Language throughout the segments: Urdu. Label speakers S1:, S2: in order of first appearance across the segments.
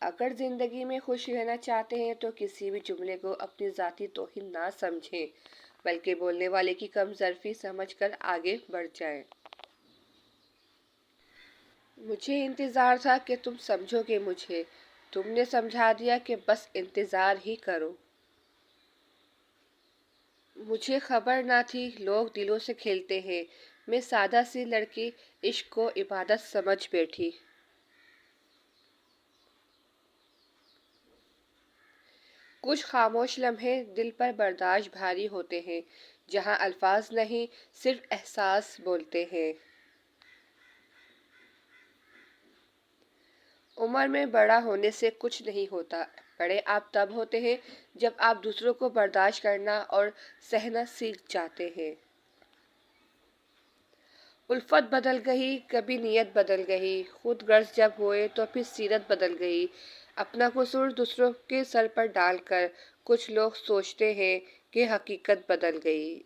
S1: اگر زندگی میں خوش رہنا چاہتے ہیں تو کسی بھی جملے کو اپنی ذاتی توہین نہ سمجھیں، بلکہ بولنے والے کی کم ظرفی سمجھ کر آگے بڑھ جائیں۔ مجھے انتظار تھا کہ تم سمجھو گے مجھے، تم نے سمجھا دیا کہ بس انتظار ہی کرو۔ مجھے خبر نہ تھی لوگ دلوں سے کھیلتے ہیں، میں سادہ سی لڑکی عشق کو عبادت سمجھ بیٹھی۔ کچھ خاموش لمحے دل پر برداشت بھاری ہوتے ہیں، جہاں الفاظ نہیں صرف احساس بولتے ہیں۔ عمر میں بڑا ہونے سے کچھ نہیں ہوتا، بڑے آپ تب ہوتے ہیں جب آپ دوسروں کو برداشت کرنا اور سہنا سیکھ جاتے ہیں۔ الفت بدل گئی، کبھی نیت بدل گئی، خود غرض جب ہوئے تو پھر سیرت بدل گئی۔ اپنا قصور دوسروں کے سر پر ڈال کر کچھ لوگ سوچتے ہیں کہ حقیقت بدل گئی۔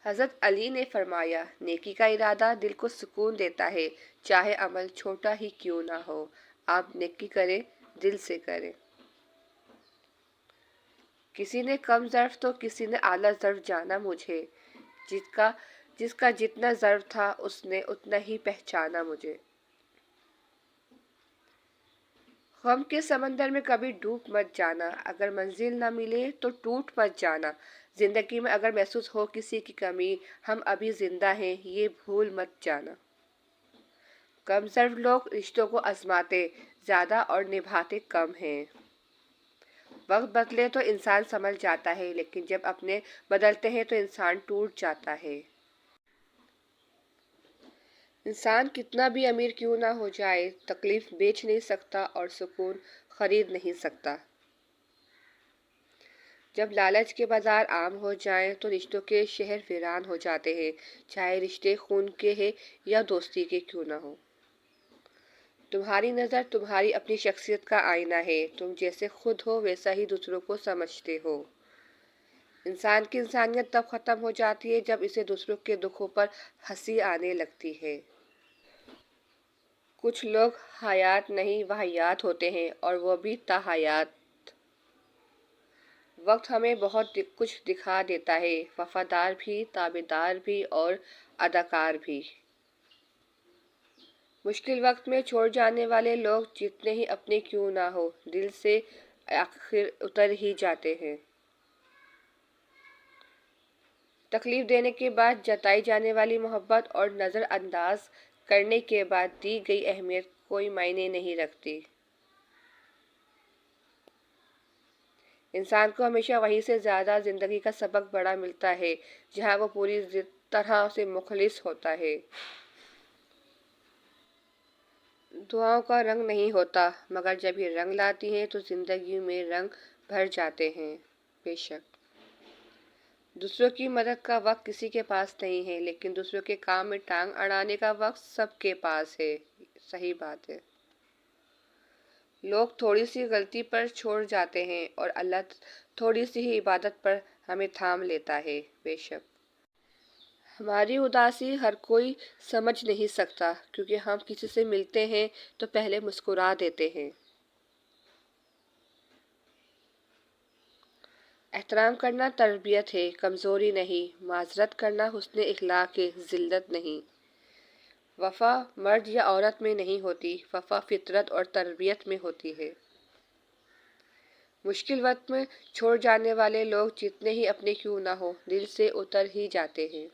S1: حضرت علی نے فرمایا، نیکی کا ارادہ دل کو سکون دیتا ہے، چاہے عمل چھوٹا ہی کیوں نہ ہو۔ آپ نیکی کریں، دل سے کریں۔ کسی نے کم ظرف تو کسی نے اعلیٰ ظرف جانا مجھے، جس کا جتنا ظرف تھا اس نے اتنا ہی پہچانا مجھے۔ غم کے سمندر میں کبھی ڈوب مت جانا، اگر منزل نہ ملے تو ٹوٹ مت جانا۔ زندگی میں اگر محسوس ہو کسی کی کمی، ہم ابھی زندہ ہیں یہ بھول مت جانا۔ کم ظرف لوگ رشتوں کو آزماتے زیادہ اور نبھاتے کم ہیں۔ وقت بدلے تو انسان سنبھل جاتا ہے، لیکن جب اپنے بدلتے ہیں تو انسان ٹوٹ جاتا ہے۔ انسان کتنا بھی امیر کیوں نہ ہو جائے، تکلیف بیچ نہیں سکتا اور سکون خرید نہیں سکتا۔ جب لالچ کے بازار عام ہو جائیں تو رشتوں کے شہر ویران ہو جاتے ہیں، چاہے رشتے خون کے ہیں یا دوستی کے کیوں نہ ہو۔ تمہاری نظر تمہاری اپنی شخصیت کا آئینہ ہے، تم جیسے خود ہو ویسا ہی دوسروں کو سمجھتے ہو۔ انسان کی انسانیت تب ختم ہو جاتی ہے جب اسے دوسروں کے دکھوں پر ہنسی آنے لگتی ہے۔ کچھ لوگ حیات نہیں واہیات ہوتے ہیں، اور وہ بھی تاحیات۔ وقت ہمیں بہت کچھ دکھا دیتا ہے، وفادار بھی، تابعدار بھی اور اداکار بھی۔ مشکل وقت میں چھوڑ جانے والے لوگ جتنے ہی اپنے کیوں نہ ہو، دل سے آخر اتر ہی جاتے ہیں۔ تکلیف دینے کے بعد جتائی جانے والی محبت اور نظر انداز کرنے کے بعد دی گئی اہمیت کوئی معنی نہیں رکھتی۔ انسان کو ہمیشہ وہیں سے زیادہ زندگی کا سبق بڑا ملتا ہے جہاں وہ پوری طرح سے مخلص ہوتا ہے۔ دعاؤں کا رنگ نہیں ہوتا، مگر جب یہ رنگ لاتی ہیں تو زندگی میں رنگ بھر جاتے ہیں۔ بے شک دوسروں کی مدد کا وقت کسی کے پاس نہیں ہے، لیکن دوسروں کے کام میں ٹانگ اڑانے کا وقت سب کے پاس ہے۔ صحیح بات ہے۔ لوگ تھوڑی سی غلطی پر چھوڑ جاتے ہیں اور اللہ تھوڑی سی ہی عبادت پر ہمیں تھام لیتا ہے۔ بے شک ہماری اداسی ہر کوئی سمجھ نہیں سکتا، کیونکہ ہم کسی سے ملتے ہیں تو پہلے مسکرا دیتے ہیں۔ احترام کرنا تربیت ہے، کمزوری نہیں۔ معذرت کرنا حسن اخلاق ہے، ذلت نہیں۔ وفا مرد یا عورت میں نہیں ہوتی، وفا فطرت اور تربیت میں ہوتی ہے۔ مشکل وقت میں چھوڑ جانے والے لوگ جتنے ہی اپنے کیوں نہ ہو، دل سے اتر ہی جاتے ہیں۔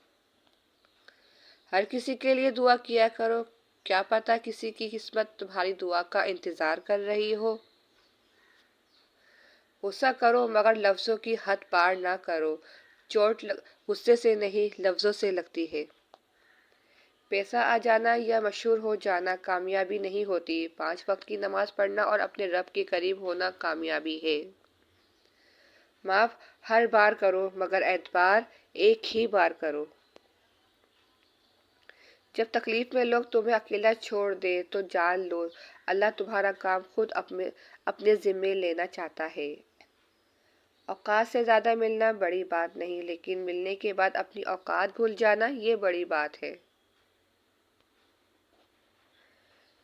S1: ہر کسی کے لیے دعا کیا کرو، کیا پتہ کسی کی قسمت تمہاری دعا کا انتظار کر رہی ہو۔ غصہ کرو مگر لفظوں کی حد پار نہ کرو، چوٹ غصے سے نہیں لفظوں سے لگتی ہے۔ پیسہ آ جانا یا مشہور ہو جانا کامیابی نہیں ہوتی، 5 وقت کی نماز پڑھنا اور اپنے رب کے قریب ہونا کامیابی ہے۔ معاف ہر بار کرو مگر اعتبار ایک ہی بار کرو۔ جب تکلیف میں لوگ تمہیں اکیلا چھوڑ دیں تو جان لو اللہ تمہارا کام خود اپنے ذمے لینا چاہتا ہے۔ اوقات سے زیادہ ملنا بڑی بات نہیں، لیکن ملنے کے بعد اپنی اوقات بھول جانا یہ بڑی بات ہے۔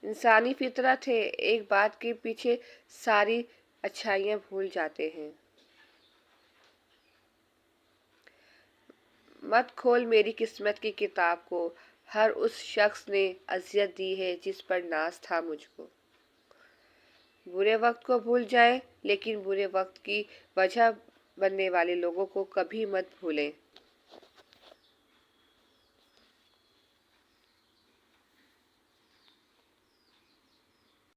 S1: انسانی فطرت ہے، ایک بات کے پیچھے ساری اچھائیاں بھول جاتے ہیں۔ مت کھول میری قسمت کی کتاب کو، ہر اس شخص نے اذیت دی ہے جس پر ناز تھا مجھ کو۔ برے وقت کو بھول جائیں لیکن برے وقت کی وجہ بننے والے لوگوں کو کبھی مت بھولیں۔